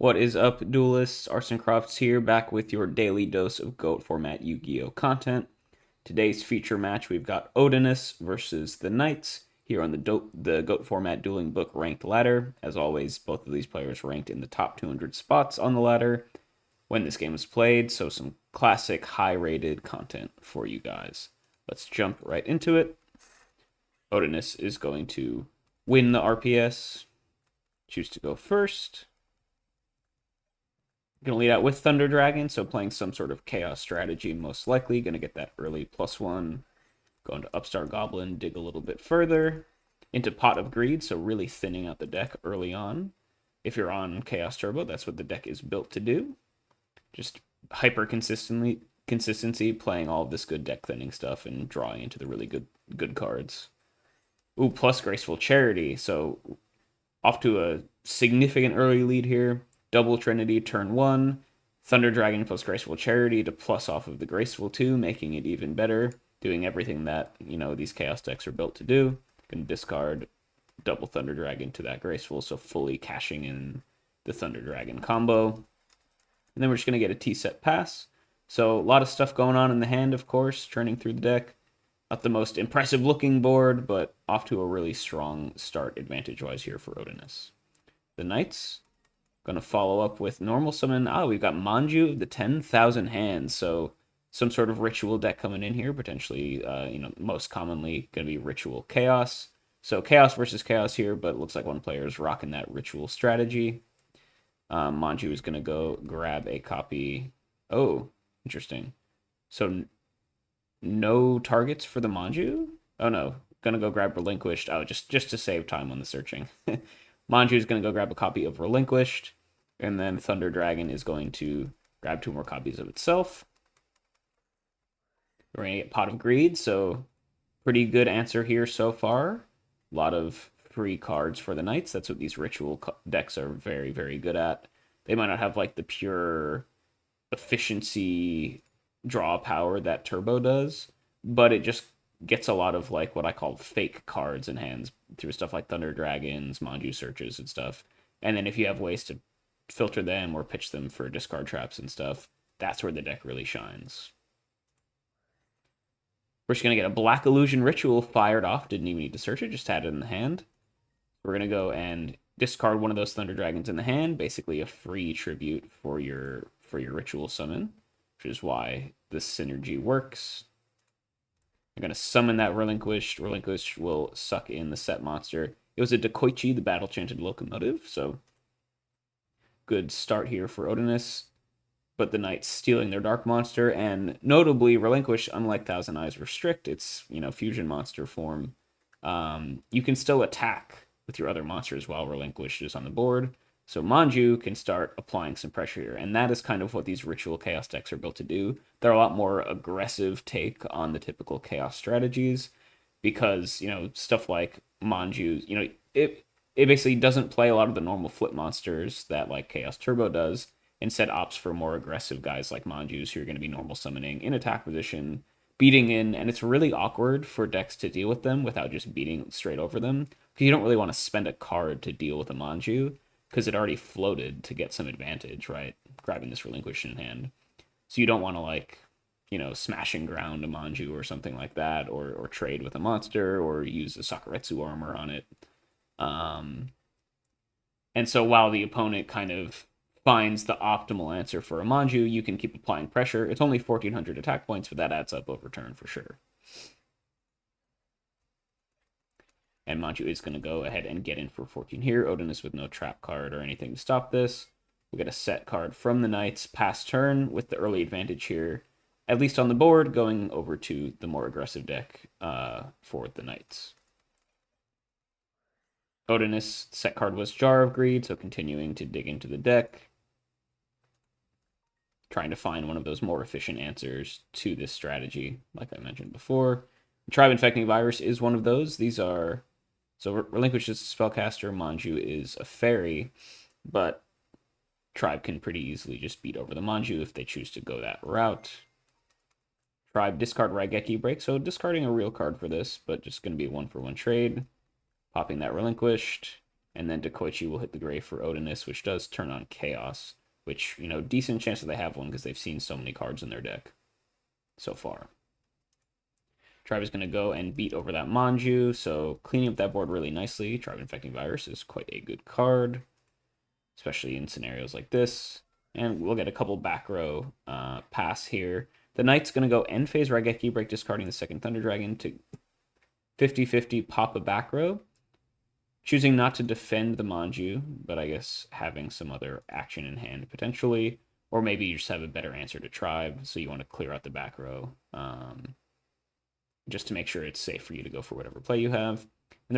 What is up, duelists? Arson Crofts here, back with your daily dose of GOAT format Yu-Gi-Oh content. Today's feature match, we've got Odinus versus the Knights here on the GOAT format dueling book ranked ladder. As always, both of these players ranked in the top 200 spots on the ladder when this game was played, so some classic high-rated content for you guys. Let's jump right into it. Odinus is going to win the RPS, choose to go first. Going to lead out with Thunder Dragon, so playing some sort of chaos strategy, most likely. Going to get that early +1. Going to Upstart Goblin, dig a little bit further. Into Pot of Greed, so really thinning out the deck early on. If you're on Chaos Turbo, that's what the deck is built to do. Just hyper consistency, playing all of this good deck thinning stuff and drawing into the really good cards. Ooh, plus Graceful Charity, so off to a significant early lead here. Double Trinity turn 1, Thunder Dragon plus Graceful Charity to plus off of the Graceful 2, making it even better, doing everything that, these Chaos decks are built to do. Gonna discard double Thunder Dragon to that Graceful, so fully cashing in the Thunder Dragon combo. And then we're just gonna get a T-set pass. So a lot of stuff going on in the hand, of course, turning through the deck. Not the most impressive looking board, but off to a really strong start advantage-wise here for Odinus. The Knights, going to follow up with normal summon. We've got Manju, the 10,000 hands. So some sort of ritual deck coming in here. Potentially, most commonly going to be Ritual Chaos. So Chaos versus Chaos here, but it looks like one player is rocking that Ritual strategy. Manju is going to go grab a copy. Oh, interesting. So no targets for the Manju? Oh, no. Going to go grab Relinquished. Oh, just to save time on the searching. Manju is going to go grab a copy of Relinquished, and then Thunder Dragon is going to grab 2 more copies of itself. We're going to get Pot of Greed, so pretty good answer here so far. A lot of free cards for the Knights. That's what these ritual decks are very, very good at. They might not have like the pure efficiency draw power that Turbo does, but it just gets a lot of like what I call fake cards in hands through stuff like Thunder Dragons, Manju searches, and stuff. And then if you have ways to filter them or pitch them for discard traps and stuff, that's where the deck really shines. We're just going to get a Black Illusion Ritual fired off. Didn't even need to search it, just had it in the hand. We're going to go and discard one of those Thunder Dragons in the hand, basically a free tribute for your ritual summon, which is why this synergy works. I'm going to summon that Relinquished. Relinquished will suck in the set monster. It was a Dekoichi, the Battle Chanted Locomotive, so good start here for Odinus. But the Knights stealing their Dark Monster, and notably, Relinquish, unlike Thousand Eyes Restrict, its fusion monster form, you can still attack with your other monsters while Relinquish is on the board. So Manju can start applying some pressure here, and that is kind of what these Ritual Chaos decks are built to do. They're a lot more aggressive take on the typical Chaos strategies, because, stuff like Manju, it basically doesn't play a lot of the normal flip monsters that, like, Chaos Turbo does. Instead opts for more aggressive guys like Manjus who are going to be normal summoning in attack position, beating in, and it's really awkward for decks to deal with them without just beating straight over them, because you don't really want to spend a card to deal with a Manju, because it already floated to get some advantage, right? Grabbing this Relinquish in hand. So you don't want to, like, smash and ground a Manju or something like that, or trade with a monster, or use a Sakuretsu armor on it. And so while the opponent kind of finds the optimal answer for a Manju, you can keep applying pressure. It's only 1,400 attack points, but that adds up over turn for sure. And Manju is going to go ahead and get in for 14 here. Odinus with no trap card or anything to stop this. We'll get a set card from the Knights past turn with the early advantage here, at least on the board, going over to the more aggressive deck for the Knights. Odinus' set card was Jar of Greed, so continuing to dig into the deck, trying to find one of those more efficient answers to this strategy, like I mentioned before. Tribe Infecting Virus is one of those. These are... So Relinquish is a spellcaster, Manju is a fairy, but Tribe can pretty easily just beat over the Manju if they choose to go that route. Tribe discard Raigeki Break, so discarding a real card for this, but just going to be a 1-for-1 trade. Popping that Relinquished. And then Dekoichi will hit the grave for Odinus, which does turn on Chaos, which, decent chance that they have one because they've seen so many cards in their deck so far. Tribe is going to go and beat over that Manju, so cleaning up that board really nicely. Tribe Infecting Virus is quite a good card, especially in scenarios like this. And we'll get a couple back row pass here. The Knight's going to go end phase Raigeki Break, discarding the second Thunder Dragon to 50-50 pop a back row. Choosing not to defend the Manju, but I guess having some other action in hand potentially. Or maybe you just have a better answer to Tribe, so you want to clear out the back row. Just to make sure it's safe for you to go for whatever play you have. And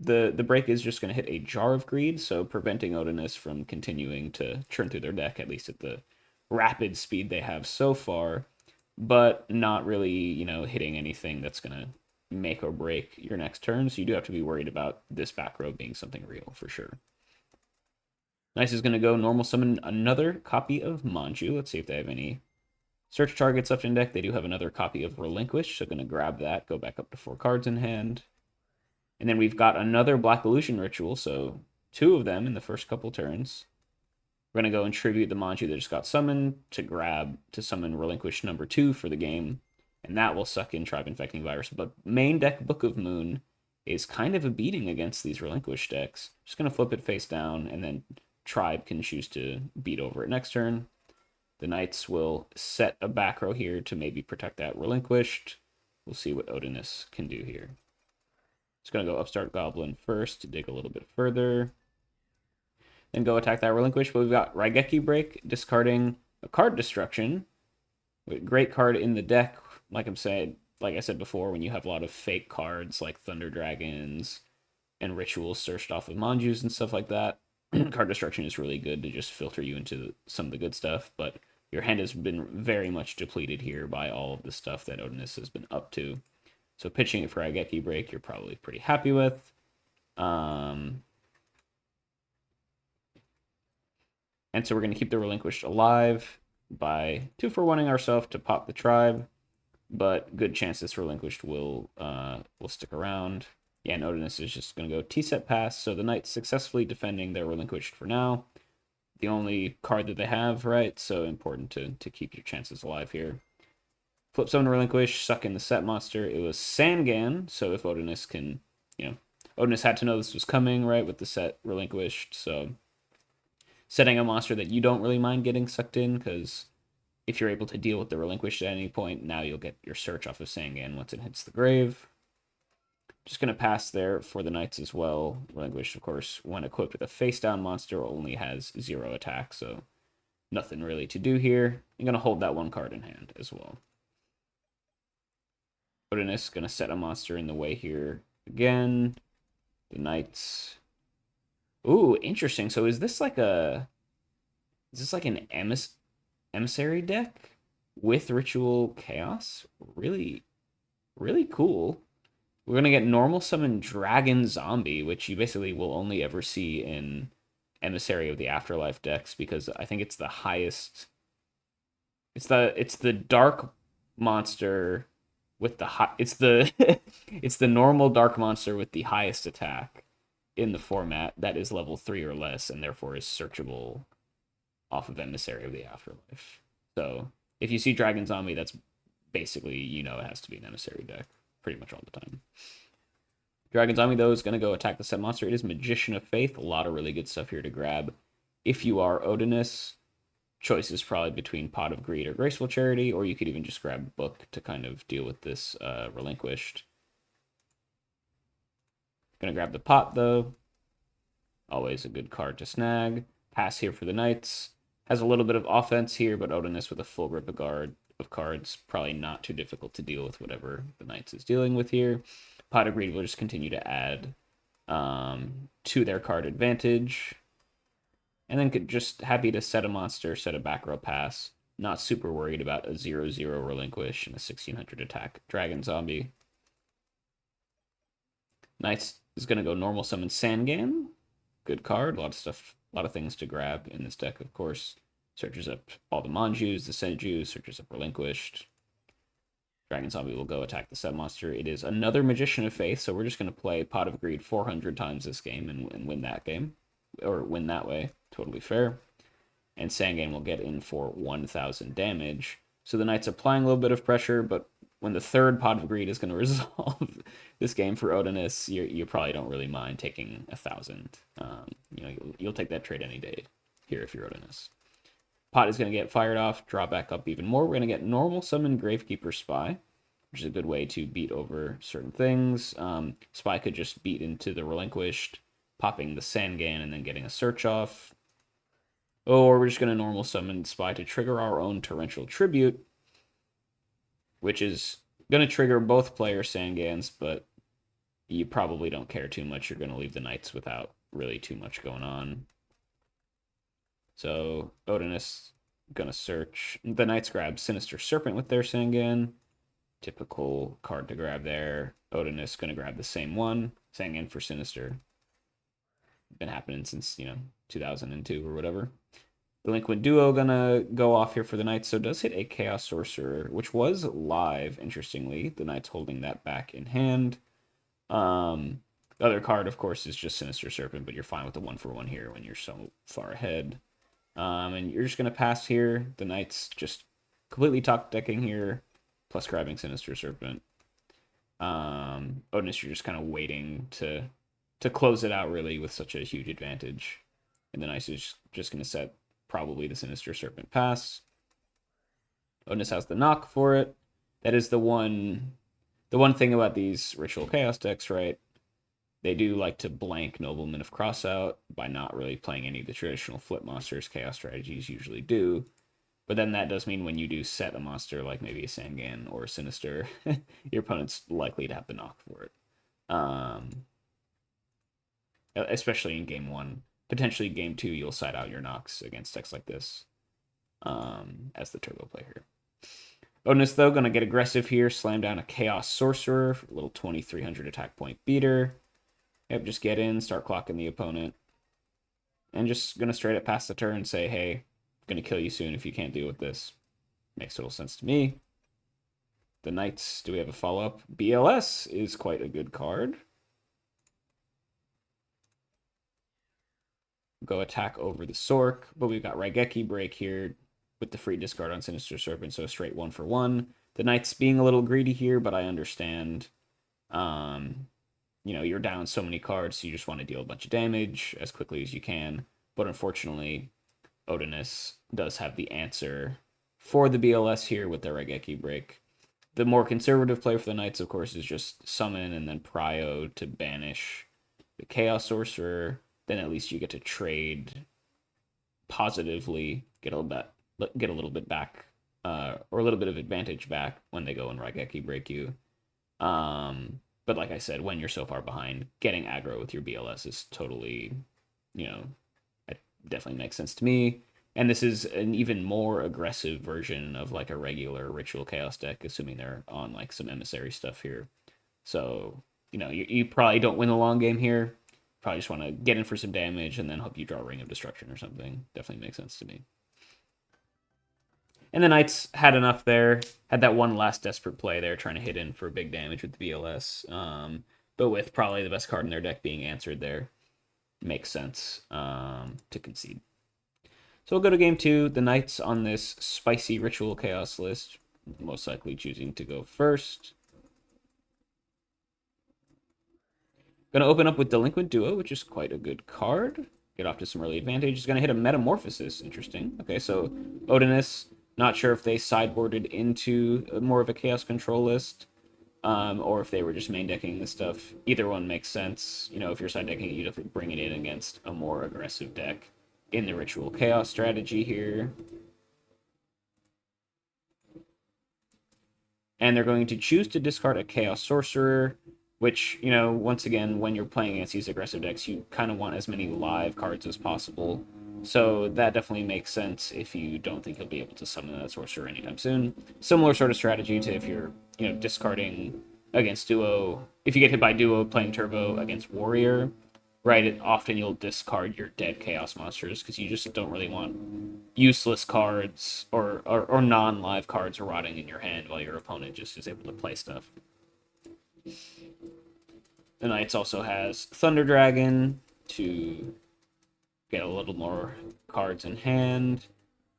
the break is just going to hit a Jar of Greed, so preventing Odinus from continuing to churn through their deck, at least at the rapid speed they have so far, but not really, hitting anything that's going to make or break your next turn, so you do have to be worried about this back row being something real for sure. Nice is going to go normal summon another copy of Manju. Let's see if they have any search targets left in deck. They do have another copy of Relinquished, so going to grab that, go back up to 4 cards in hand. And then we've got another Black Illusion Ritual, so 2 of them in the first couple turns. We're going to go and tribute the Manju that just got summoned to summon Relinquished number 2 for the game. And that will suck in Tribe Infecting Virus. But main deck Book of Moon is kind of a beating against these Relinquished decks. Just going to flip it face down, and then Tribe can choose to beat over it next turn. The Knights will set a back row here to maybe protect that Relinquished. We'll see what Odinus can do here. It's going to go Upstart Goblin first to dig a little bit further. Then go attack that Relinquished. But we've got Raigeki Break, discarding a card Destruction. Great card in the deck. Like I said before, when you have a lot of fake cards like Thunder Dragons and Rituals searched off of Manjus and stuff like that, card Destruction is really good to just filter you into some of the good stuff, but your hand has been very much depleted here by all of the stuff that Odinus has been up to. So pitching it for Raigeki Break, you're probably pretty happy with. And so we're going to keep the Relinquished alive by 2-for-1ing ourselves to pop the Tribe, but good chance this Relinquished will stick around. Yeah, and Odinus is just going to go T-set pass, so the Knights successfully defending their Relinquished for now. The only card that they have, right? So important to keep your chances alive here. Flip summon Relinquish, suck in the set monster. It was Sangan, so if Odinus can, Odinus had to know this was coming, right, with the set Relinquished, so setting a monster that you don't really mind getting sucked in, because if you're able to deal with the Relinquished at any point, now you'll get your search off of Sangan once it hits the grave. Just going to pass there for the Knights as well. Relinquished, of course, when equipped with a face-down monster, only has 0 attack, so nothing really to do here. I'm going to hold that 1 card in hand as well. Odinus going to set a monster in the way here again. The Knights. Ooh, interesting. So is this like an Emissary deck with Ritual Chaos? Really, really cool. We're going to get normal summon Dragon Zombie, which you basically will only ever see in Emissary of the Afterlife decks, because I think it's the highest. It's the dark monster with the high. It's the it's the normal dark monster with the highest attack in the format that is level 3 or less, and therefore is searchable off of Emissary of the Afterlife. So if you see Dragon Zombie, that's basically, it has to be an Emissary deck pretty much all the time. Dragon Zombie, though, is going to go attack the set monster. It is Magician of Faith. A lot of really good stuff here to grab. If you are Odinus, choice is probably between Pot of Greed or Graceful Charity, or you could even just grab Book to kind of deal with this Relinquished. Going to grab the Pot, though. Always a good card to snag. Pass here for the Knights. Has a little bit of offense here, but Odinus with a full grip of cards, probably not too difficult to deal with whatever the Knights is dealing with here. Pot of Greed will just continue to add to their card advantage. And then just happy to set a monster, set a back row pass. Not super worried about a 0/0 Relinquish and a 1600 attack Dragon Zombie. Knights is going to go normal summon Sangan. Good card. A lot of stuff, a lot of things to grab in this deck, of course. Searches up all the Manjus, the Senjus, searches up Relinquished. Dragon Zombie will go attack the sub monster. It is another Magician of Faith, so we're just going to play Pot of Greed 400 times this game and win that game. Or win that way. Totally fair. And Sangan will get in for 1,000 damage. So the Knight's applying a little bit of pressure, but when the third Pot of Greed is going to resolve this game for Odinus, you probably don't really mind taking 1,000. You'll take that trade any day here if you're Odinus. Pot is going to get fired off, draw back up even more. We're going to get normal summon Gravekeeper Spy, which is a good way to beat over certain things. Spy could just beat into the Relinquished, popping the Sangan and then getting a search off. Or we're just going to normal summon Spy to trigger our own Torrential Tribute, which is going to trigger both player Sangans, but you probably don't care too much. You're going to leave the Knights without really too much going on. So Odinus going to search. The Knights grab Sinister Serpent with their Sangan. Typical card to grab there. Odinus going to grab the same one. Sangan for Sinister. Been happening since, 2002 or whatever. Delinquent Duo gonna go off here for the Knights, so does hit a Chaos Sorcerer, which was live, interestingly. The Knights holding that back in hand. The other card, of course, is just Sinister Serpent, but you're fine with the 1-for-1 here when you're so far ahead. And you're just gonna pass here. The Knights just completely top decking here, plus grabbing Sinister Serpent. Odinus, you're just kind of waiting to close it out, really, with such a huge advantage. And the Knights is just going to set probably the Sinister Serpent pass. Odinus has the knock for it. That is the one thing about these Ritual Chaos decks, right? They do like to blank Nobleman of Crossout by not really playing any of the traditional flip monsters Chaos strategies usually do. But then that does mean when you do set a monster like maybe a Sangan or a Sinister, your opponent's likely to have the knock for it. Especially in game 1. Potentially game 2, you'll side out your knocks against decks like this as the turbo player. Odinus, though, going to get aggressive here, slam down a Chaos Sorcerer, a little 2,300 attack point beater. Yep, just get in, start clocking the opponent. And just going to straight up pass the turn and say, hey, I'm going to kill you soon if you can't deal with this. Makes total sense to me. The Knights, do we have a follow-up? BLS is quite a good card. Go attack over the Sork, but we've got Raigeki Break here with the free discard on Sinister Serpent, so a straight 1-for-1. The Knights being a little greedy here, but I understand. You're down so many cards, so you just want to deal a bunch of damage as quickly as you can. But unfortunately, Odinus does have the answer for the BLS here with the Raigeki Break. The more conservative play for the Knights, of course, is just summon and then prio to banish the Chaos Sorcerer. Then at least you get to trade positively, get a little bit back, or a little bit of advantage back when they go and Raigeki Break you. But like I said, when you're so far behind, getting aggro with your BLS is totally, it definitely makes sense to me. And this is an even more aggressive version of like a regular Ritual Chaos deck, assuming they're on like some Emissary stuff here. So, you probably don't win the long game here. Probably just want to get in for some damage and then hope you draw a Ring of Destruction or something. Definitely makes sense to me. And the Knights had enough there. Had that one last desperate play there, trying to hit in for big damage with the BLS. But with probably the best card in their deck being answered there, makes sense to concede. So we'll go to game 2. The Knights on this spicy Ritual Chaos list, most likely choosing to go first. Going to open up with Delinquent Duo, which is quite a good card. Get off to some early advantage. He's going to hit a Metamorphosis. Interesting. Okay, so Odinus, not sure if they sideboarded into more of a Chaos Control list, or if they were just main decking this stuff. Either one makes sense. If you're side decking it, you definitely bring it in against a more aggressive deck in the Ritual Chaos strategy here. And they're going to choose to discard a Chaos Sorcerer, which, once again, when you're playing against these aggressive decks, you kind of want as many live cards as possible. So that definitely makes sense if you don't think you'll be able to summon that Sorcerer anytime soon. Similar sort of strategy to if you're, discarding against Duo. If you get hit by Duo playing Turbo against Warrior, right? Often you'll discard your dead chaos monsters because you just don't really want useless cards or non-live cards rotting in your hand while your opponent just is able to play stuff. The Knights also has Thunder Dragon to get a little more cards in hand.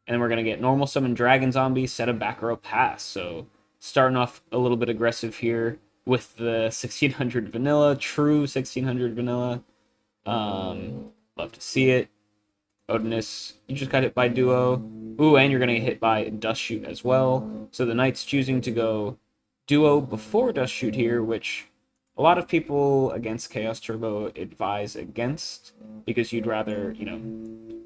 And then we're going to get normal summon Dragon Zombie, set a back row pass. So starting off a little bit aggressive here with the 1600 vanilla, true 1600 vanilla. Love to see it. Odinus, you just got hit by Duo. Ooh, and you're going to get hit by Dust Shoot as well. So the Knight's choosing to go Duo before Dust Shoot here, which a lot of people against Chaos Turbo advise against because you'd rather,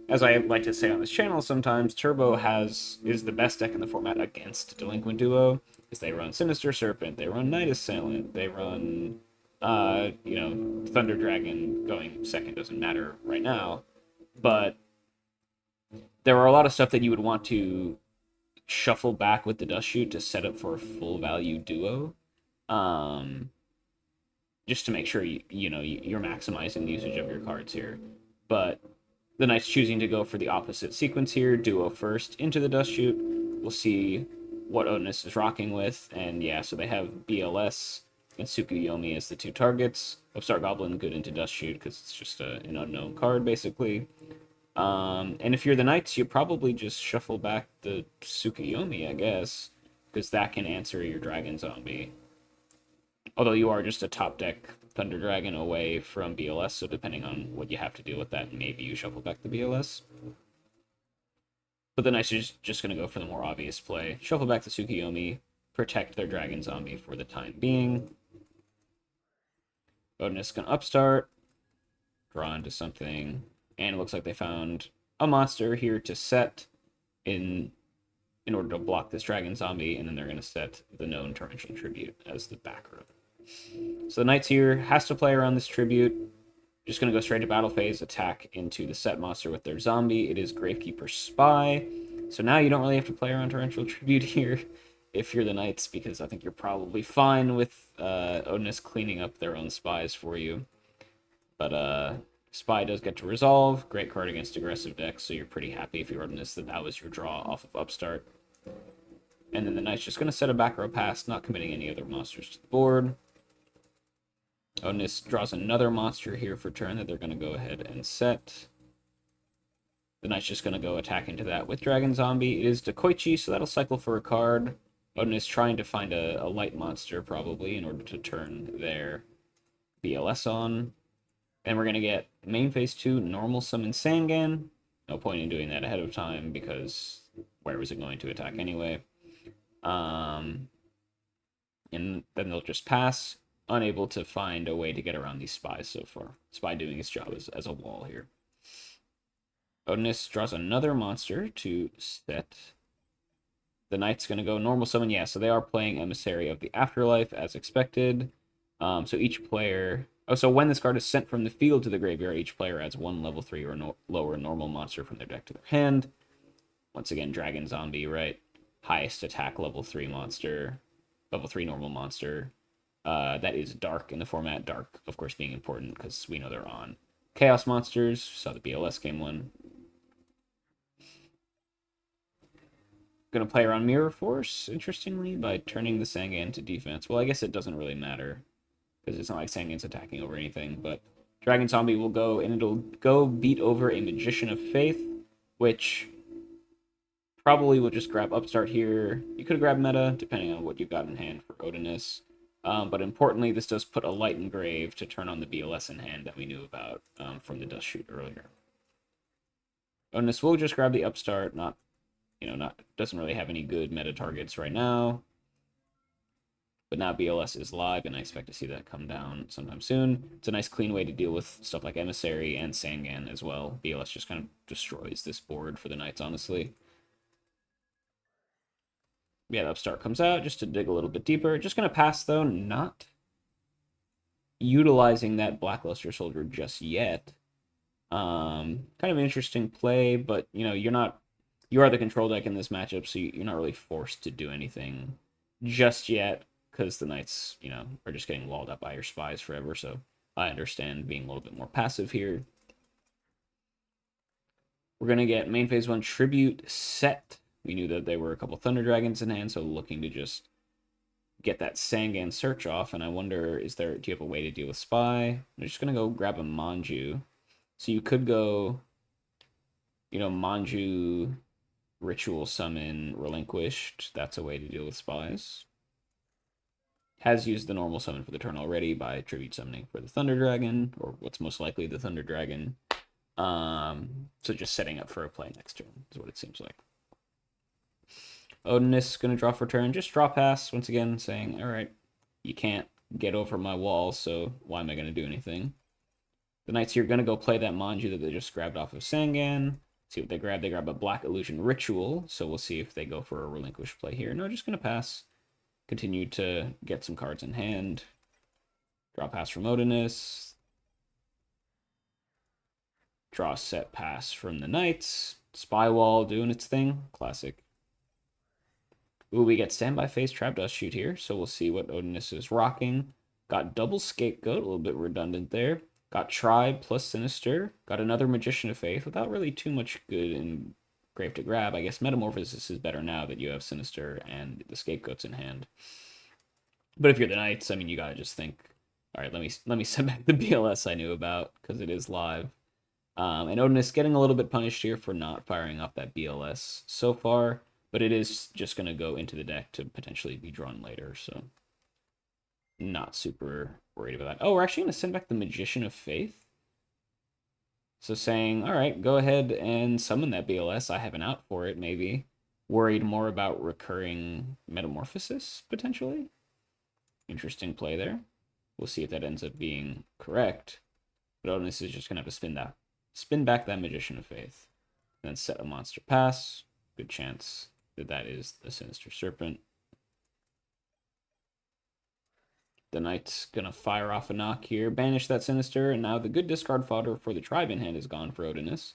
as I like to say on this channel sometimes, Turbo is the best deck in the format against Delinquent Duo, because they run Sinister Serpent, they run Night Assailant, they run, Thunder Dragon. Going second doesn't matter right now, but there are a lot of stuff that you would want to shuffle back with the Dust Shoot to set up for a full value Duo, just to make sure you're maximizing the usage of your cards here. But the Knight's choosing to go for the opposite sequence here, Duo first into the Dust Shoot. We'll see what Odinus is rocking with, and yeah, so they have BLS and Tsukuyomi as the two targets. Upstart Goblin good into Dust Shoot because it's just an unknown card basically. And if you're the Knights, you probably just shuffle back the Tsukuyomi, I guess, because that can answer your Dragon Zombie. Although you are just a top deck Thunder Dragon away from BLS, so depending on what you have to deal with that, maybe you shuffle back the BLS. But the Knights are just going to go for the more obvious play. Shuffle back the Tsukuyomi, protect their Dragon Zombie for the time being. Odinus can upstart, draw into something, and it looks like they found a monster here to set in order to block this Dragon Zombie, and then they're going to set the known Torrential Tribute as the back row. So the Knights here has to play around this Tribute. Just going to go straight to battle phase, attack into the set monster with their zombie. It is Gravekeeper Spy. So now you don't really have to play around Torrential Tribute here if you're the Knights, because I think you're probably fine with Odinus cleaning up their own spies for you. But Spy does get to resolve. Great card against aggressive decks, so you're pretty happy if you're Odinus that was your draw off of Upstart. And then the Knight's just going to set a back row pass, not committing any other monsters to the board. Odinus draws another monster here for turn that they're going to go ahead and set. The Knight's just going to go attack into that with Dragon Zombie. It is Dekoichi, so that'll cycle for a card. Odinus trying to find a light monster, probably, in order to turn their BLS on. And we're going to get main phase 2, normal summon Sangan. No point in doing that ahead of time, because where was it going to attack anyway? And then they'll just pass, unable to find a way to get around these spies so far. Spy doing his job as a wall here. Odinus draws another monster to set. The Knight's going to go normal summon. Yeah, so they are playing Emissary of the Afterlife, as expected. So each player... Oh, so when this card is sent from the field to the graveyard, each player adds one level 3 or lower normal monster from their deck to their hand. Once again, Dragon Zombie, right? Highest attack level 3 monster. Level 3 normal monster. That is Dark in the format. Dark, of course, being important because we know they're on Chaos Monsters. Saw the BLS game one. Going to play around Mirror Force, interestingly, by turning the Sangan to defense. Well, I guess it doesn't really matter, because it's not like Sangan's attacking over anything, but Dragon Zombie will go, and it'll go beat over a Magician of Faith, which probably will just grab Upstart here. You could grab Meta, depending on what you've got in hand for Odinus. But importantly, this does put a Light Engrave to turn on the BLS in hand that we knew about from the Dust Shoot earlier. Odinus will just grab the Upstart, doesn't really have any good meta targets right now. But now BLS is live, and I expect to see that come down sometime soon. It's a nice, clean way to deal with stuff like Emissary and Sangan as well. BLS just kind of destroys this board for the Knights, honestly. Yeah, the Upstart comes out just to dig a little bit deeper. Just going to pass, though, not utilizing that Blackluster Soldier just yet. Kind of an interesting play, but, you are the control deck in this matchup, so you're not really forced to do anything just yet, because the Knights, are just getting walled up by your spies forever, so I understand being a little bit more passive here. We're going to get main phase 1 Tribute set. We knew that there were a couple Thunder Dragons in hand, so looking to just get that Sangan search off. And I wonder, do you have a way to deal with Spy? I'm just going to go grab a Manju. So you could go, Manju Ritual Summon Relinquished. That's a way to deal with Spies. Has used the normal summon for the turn already by tribute summoning for the Thunder Dragon, or what's most likely the Thunder Dragon. So just setting up for a play next turn is what it seems like. Odinus is going to draw for turn. Just draw pass once again, saying, all right, you can't get over my wall, so why am I going to do anything? The Knights here are going to go play that Manju that they just grabbed off of Sangan. See what they grab. They grab a Black Illusion Ritual, so we'll see if they go for a relinquish play here. No, just going to pass. Continue to get some cards in hand. Draw pass from Odinus. Draw set pass from the Knights. Spy Wall doing its thing. Classic. Ooh, we get Standby Phase Trap Dust Shoot here, so we'll see what Odinus is rocking. Got double Scapegoat, a little bit redundant there. Got Tribe plus Sinister. Got another Magician of Faith without really too much good in Grave to grab. I guess Metamorphosis is better now that you have Sinister and the Scapegoats in hand. But if you're the Knights, I mean, you gotta just think, all right, let me send back the BLS I knew about because it is live. And Odinus getting a little bit punished here for not firing off that BLS so far, but it is just going to go into the deck to potentially be drawn later, so not super worried about that. Oh, we're actually going to send back the Magician of Faith. So saying, all right, go ahead and summon that BLS. I have an out for it, maybe. Worried more about recurring Metamorphosis, potentially. Interesting play there. We'll see if that ends up being correct. But Odinus is just going to have to spin back that Magician of Faith. And then set a monster pass. Good chance that that is the Sinister Serpent. The Knight's going to fire off a knock here, banish that Sinister, and now the good discard fodder for the Tribe in hand is gone for Odinus.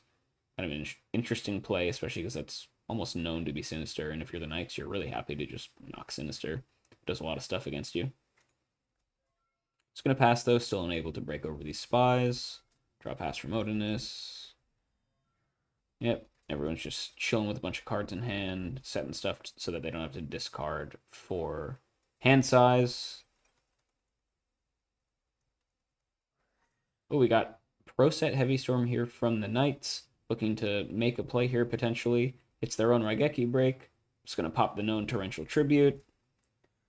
Kind of an interesting play, especially because that's almost known to be Sinister, and if you're the Knights, you're really happy to just knock Sinister. It does a lot of stuff against you. Just going to pass, though, still unable to break over these Spies. Draw pass from Odinus. Yep, everyone's just chilling with a bunch of cards in hand, setting stuff so that they don't have to discard for hand size. Oh, we got Pro Set Heavy Storm here from the Knights, looking to make a play here potentially. It's their own Raigeki break. Just going to pop the known Torrential Tribute.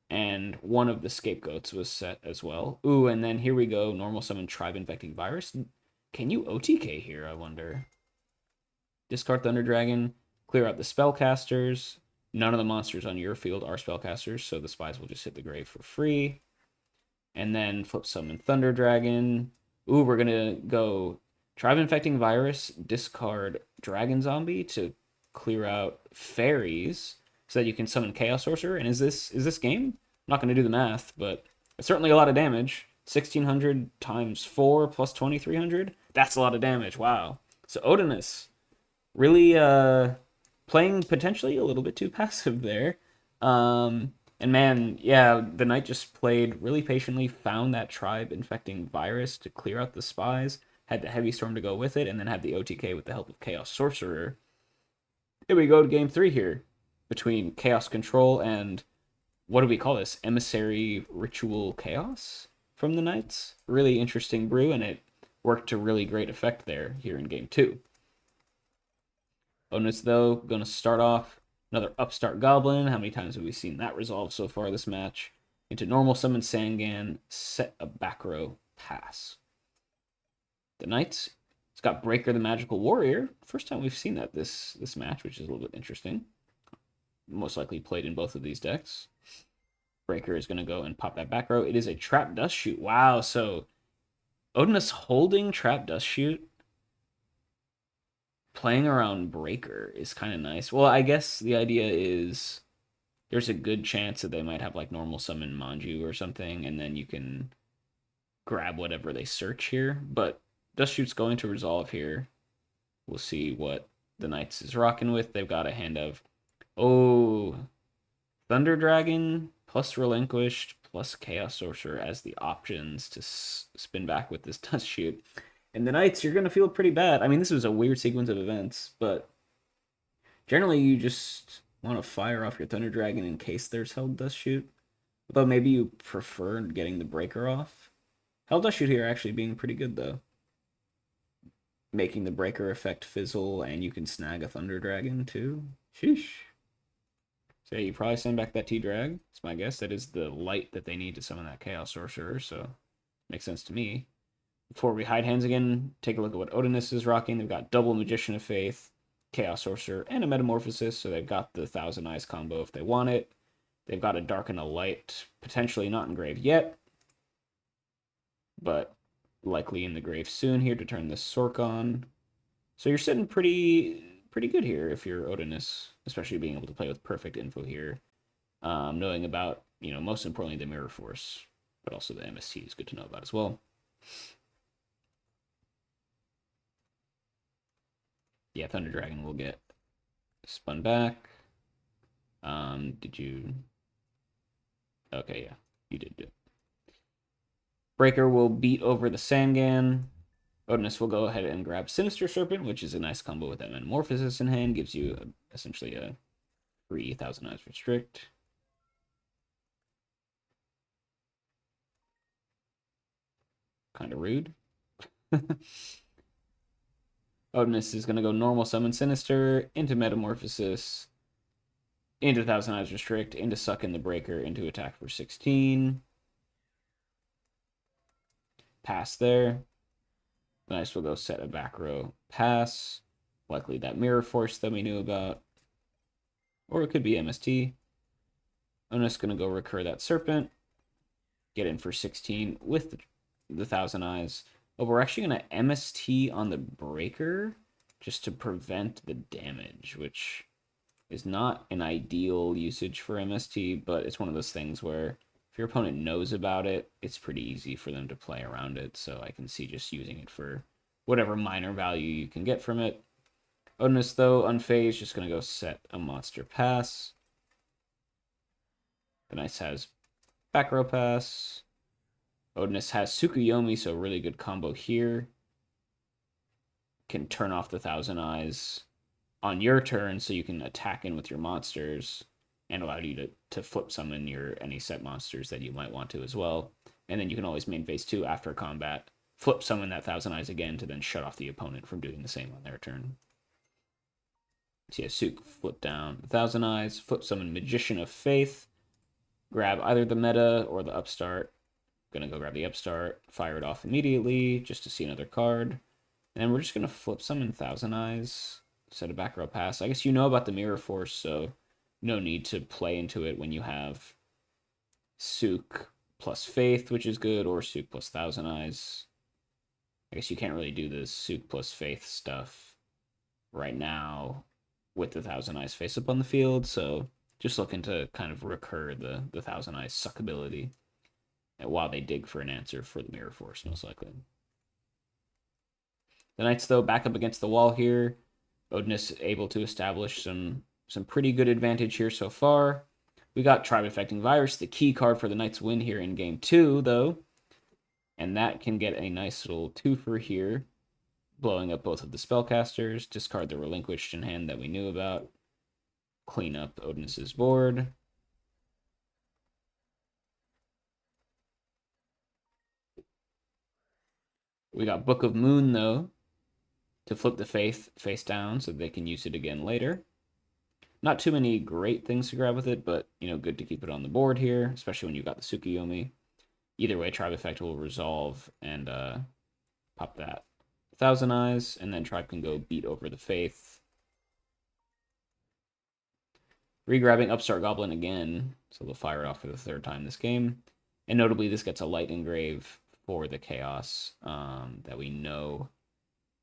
And one of the Scapegoats was set as well. Ooh, and then here we go. Normal Summon Tribe Infecting Virus. Can you OTK here, I wonder? Discard Thunder Dragon. Clear out the Spellcasters. None of the monsters on your field are Spellcasters, so the Spies will just hit the grave for free. And then flip Summon Thunder Dragon. Ooh, we're going to go Tribe Infecting Virus. Discard Dragon Zombie to clear out Fairies, so that you can summon Chaos Sorcerer. And is this game? I'm not going to do the math, but it's certainly a lot of damage. 1,600 times 4 plus 2,300. That's a lot of damage. Wow. So Odinus really playing potentially a little bit too passive there. And man, yeah, the Knight just played really patiently, found that Tribe Infecting Virus to clear out the Spies, had the Heavy Storm to go with it, and then had the OTK with the help of Chaos Sorcerer. Here we go to game 3 here, between Chaos Control and, what do we call this? Emissary Ritual Chaos from the Knights. Really interesting brew, and it worked to really great effect there here in game 2. Odinus, though, going to start off another Upstart Goblin. How many times have we seen that resolve so far this match? Into Normal Summon Sangan, set a back row pass. The Knights, it's got Breaker the Magical Warrior. First time we've seen that this match, which is a little bit interesting. Most likely played in both of these decks. Breaker is going to go and pop that back row. It is a Trap Dust Shoot. Wow, so Odinus holding Trap Dust Shoot, playing around Breaker is kind of nice. Well, I guess the idea is there's a good chance that they might have like Normal Summon Manju or something, and then you can grab whatever they search here. But Dust Shoot's going to resolve here. We'll see what the Knights is rocking with. They've got a hand of, oh, Thunder Dragon plus Relinquished plus Chaos Sorcerer as the options to spin back with this Dust Shoot. And the Knights, you're going to feel pretty bad. I mean, this was a weird sequence of events, but generally you just want to fire off your Thunder Dragon in case there's Held Dust Shoot. Although maybe you prefer getting the Breaker off. Held Dust Shoot here actually being pretty good, though. Making the Breaker effect fizzle, and you can snag a Thunder Dragon, too. Sheesh. So yeah, you probably send back that T-Drag. It's my guess. That is the light that they need to summon that Chaos Sorcerer, so makes sense to me. Before we hide hands again, take a look at what Odinus is rocking. They've got double Magician of Faith, Chaos Sorcerer, and a Metamorphosis, so they've got the Thousand Eyes combo if they want it. They've got a Dark and a Light, potentially not in grave yet, but likely in the grave soon here to turn this Sork on. So you're sitting pretty good here if you're Odinus, especially being able to play with perfect info here. Knowing about, most importantly, the Mirror Force, but also the MST is good to know about as well. Yeah, Thunder Dragon will get spun back. Did you... Okay, yeah, you did it. Breaker will beat over the Sangan. Odinus will go ahead and grab Sinister Serpent, which is a nice combo with that Metamorphosis in hand. Gives you essentially a free Thousand Eyes Restrict. Kind of rude. Odinus is going to go normal summon Sinister, into Metamorphosis, into Thousand Eyes Restrict, into Suck in the Breaker, into attack for 16. Pass there. The Knights will go set a back row pass. Likely that Mirror Force that we knew about. Or it could be MST. Odinus going to go recur that Serpent. Get in for 16 with the Thousand Eyes. Oh, we're actually going to MST on the Breaker just to prevent the damage, which is not an ideal usage for MST, but it's one of those things where if your opponent knows about it, it's pretty easy for them to play around it, so I can see just using it for whatever minor value you can get from it. Odinus, though, unfazed, just going to go set a monster pass. The Knights has back row pass. Odinus has Tsukuyomi, so really good combo here. Can turn off the Thousand Eyes on your turn so you can attack in with your monsters and allow you to flip summon your any set monsters that you might want to as well. And then you can always main phase 2 after combat, flip summon that Thousand Eyes again to then shut off the opponent from doing the same on their turn. So yeah, Suk flip down the Thousand Eyes, flip summon Magician of Faith, grab either the meta or the upstart. Gonna go grab the upstart, fire it off immediately just to see another card. And then we're just gonna flip summon Thousand Eyes, set a back row pass. I guess you know about the Mirror Force, so no need to play into it when you have Suk plus Faith, which is good, or Suk plus Thousand Eyes. I guess you can't really do the Suk plus Faith stuff right now with the Thousand Eyes face up on the field, so just looking to kind of recur the Thousand Eyes suck ability while they dig for an answer for the Mirror Force, most likely. The Knights, though, back up against the wall here. Odinus able to establish some pretty good advantage here so far. We got Tribe Affecting Virus, the key card for the Knights' win here in Game 2, though. And that can get a nice little twofer here, blowing up both of the spellcasters, discard the Relinquished in hand that we knew about, clean up Odinus's board. We got Book of Moon, though, to flip the Faith face down so they can use it again later. Not too many great things to grab with it, but, good to keep it on the board here, especially when you've got the Tsukuyomi. Either way, Tribe Effect will resolve and pop that Thousand Eyes, and then Tribe can go beat over the Faith. Regrabbing Upstart Goblin again, so they'll fire it off for the third time this game. And notably, this gets a light engrave for the Chaos that we know.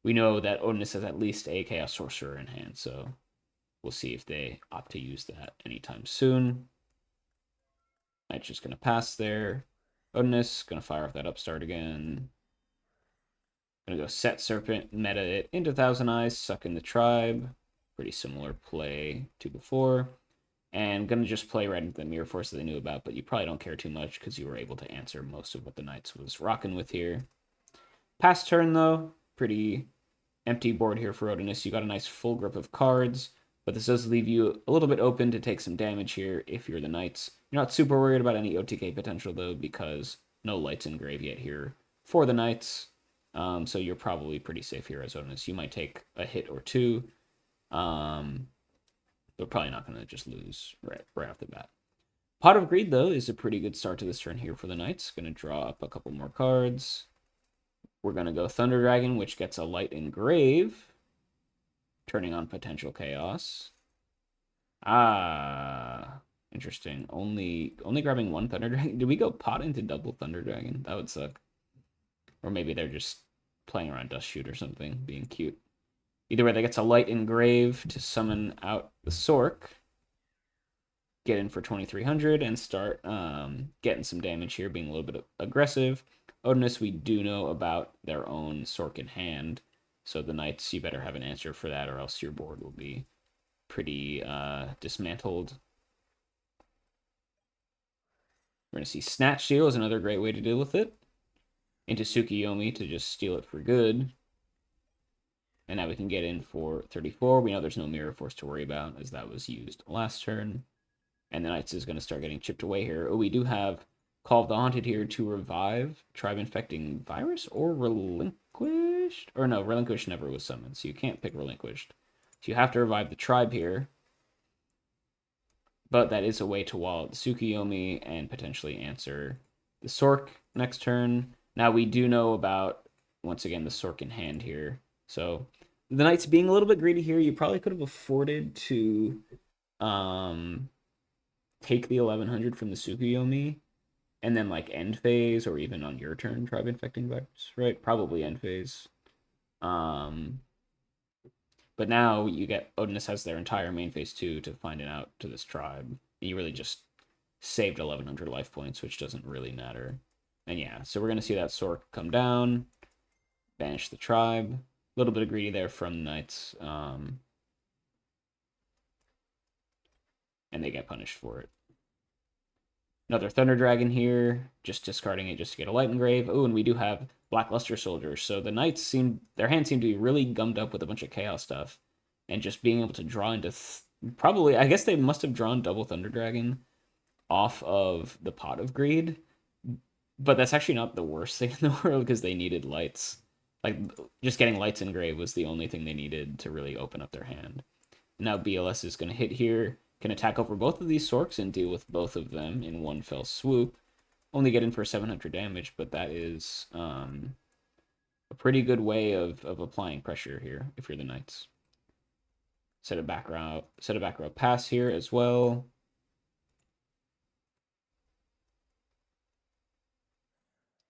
We know that Odinus has at least a Chaos Sorcerer in hand, so we'll see if they opt to use that anytime soon. Knight's just going to pass there. Odinus going to fire off that Upstart again. Going to go set Serpent, meta it into Thousand Eyes, suck in the Tribe. Pretty similar play to before. And gonna just play right into the Mirror Force that they knew about, but you probably don't care too much because you were able to answer most of what the Knights was rocking with here. Past turn, though, pretty empty board here for Odinus. You got a nice full grip of cards, but this does leave you a little bit open to take some damage here if you're the Knights. You're not super worried about any OTK potential, though, because no lights in grave yet here for the Knights. So you're probably pretty safe here as Odinus. You might take a hit or two, but probably not going to just lose right off the bat. Pot of Greed, though, is a pretty good start to this turn here for the Knights. Going to draw up a couple more cards. We're going to go Thunder Dragon, which gets a light engrave, turning on potential chaos. Ah, interesting. Only grabbing one Thunder Dragon. Did we go pot into double Thunder Dragon? That would suck. Or maybe they're just playing around Dust Shoot or something, being cute. Either way, that gets a light engrave to summon out the Sork. Get in for 2300 and start getting some damage here, being a little bit aggressive. Odinus, we do know about their own Sork in hand, so the Knights, you better have an answer for that, or else your board will be pretty dismantled. We're going to see Snatch Steal is another great way to deal with it. Into Tsukiyomi to just steal it for good. And now we can get in for 34. We know there's no Mirror Force to worry about, as that was used last turn. And the Knights is going to start getting chipped away here. Oh, we do have Call of the Haunted here to revive Tribe Infecting Virus or Relinquished? Or no, Relinquished never was summoned, so you can't pick Relinquished. So you have to revive the Tribe here. But that is a way to wall out the Tsukiyomi and potentially answer the Sork next turn. Now we do know about, once again, the Sork in hand here. So the Knights being a little bit greedy here, you probably could have afforded to take the 1100 from the Tsukiyomi and then like end phase or even on your turn Tribe Infecting Virus, right? Probably end phase. But now you get Odinus has their entire main phase 2 to find it out to this tribe. You really just saved 1100 life points, which doesn't really matter. And yeah, so we're going to see that Sork come down, banish the tribe. A little bit of greedy there from the Knights. And they get punished for it. Another Thunder Dragon here, just discarding it just to get a light engrave. Oh, and we do have Blackluster Soldiers. So the Knights their hands seem to be really gummed up with a bunch of Chaos stuff. And just being able to draw into, probably, I guess they must have drawn double Thunder Dragon off of the Pot of Greed. But that's actually not the worst thing in the world because they needed lights. Like, just getting lights engrave was the only thing they needed to really open up their hand. Now BLS is going to hit here. Can attack over both of these Sorks and deal with both of them in one fell swoop. Only get in for 700 damage, but that is a pretty good way of applying pressure here if you're the Knights. Set a back row pass here as well.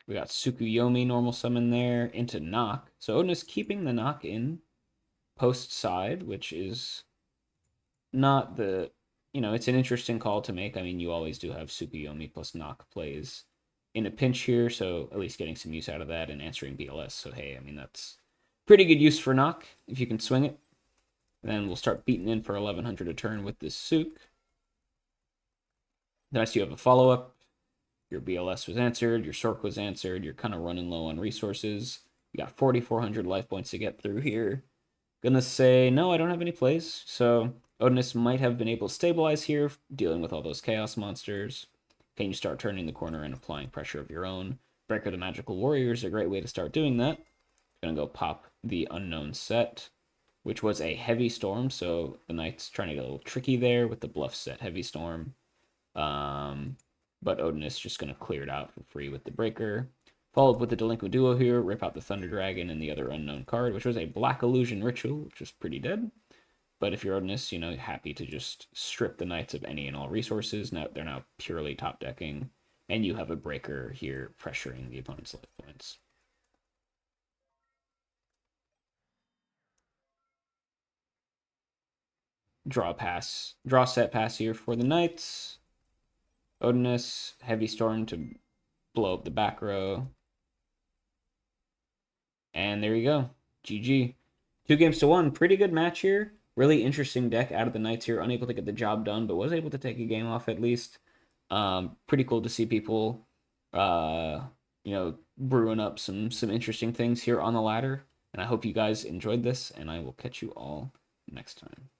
We got Tsukuyomi normal summon there into knock. So Odinus keeping the knock in post side, which is not the, it's an interesting call to make. I mean, you always do have Tsukuyomi plus knock plays in a pinch here, so at least getting some use out of that and answering BLS. So hey, I mean, that's pretty good use for knock if you can swing it. Then we'll start beating in for 1100 a turn with this Tsuk. Then I see you have a follow-up. Your BLS was answered, your Sork was answered, you're kind of running low on resources. You got 4,400 life points to get through here. Gonna say, no, I don't have any plays, so Odinus might have been able to stabilize here, dealing with all those Chaos monsters. Can you start turning the corner and applying pressure of your own? Breaker the Magical Warrior is a great way to start doing that. Gonna go pop the Unknown set, which was a Heavy Storm, so the Knights trying to get a little tricky there with the bluff set Heavy Storm. But Odinus just going to clear it out for free with the Breaker. Follow up with the Delinquent Duo here, rip out the Thunder Dragon and the other unknown card, which was a Black Illusion Ritual, which was pretty dead. But if you're Odinus, happy to just strip the Knights of any and all resources. Now they're now purely top decking, and you have a Breaker here pressuring the opponent's life points. Draw set pass here for the Knights. Odinus, Heavy Storm to blow up the back row. And there you go. GG. 2 games to 1. Pretty good match here. Really interesting deck out of the Knights here. Unable to get the job done, but was able to take a game off at least. Pretty cool to see people, brewing up some interesting things here on the ladder. And I hope you guys enjoyed this, and I will catch you all next time.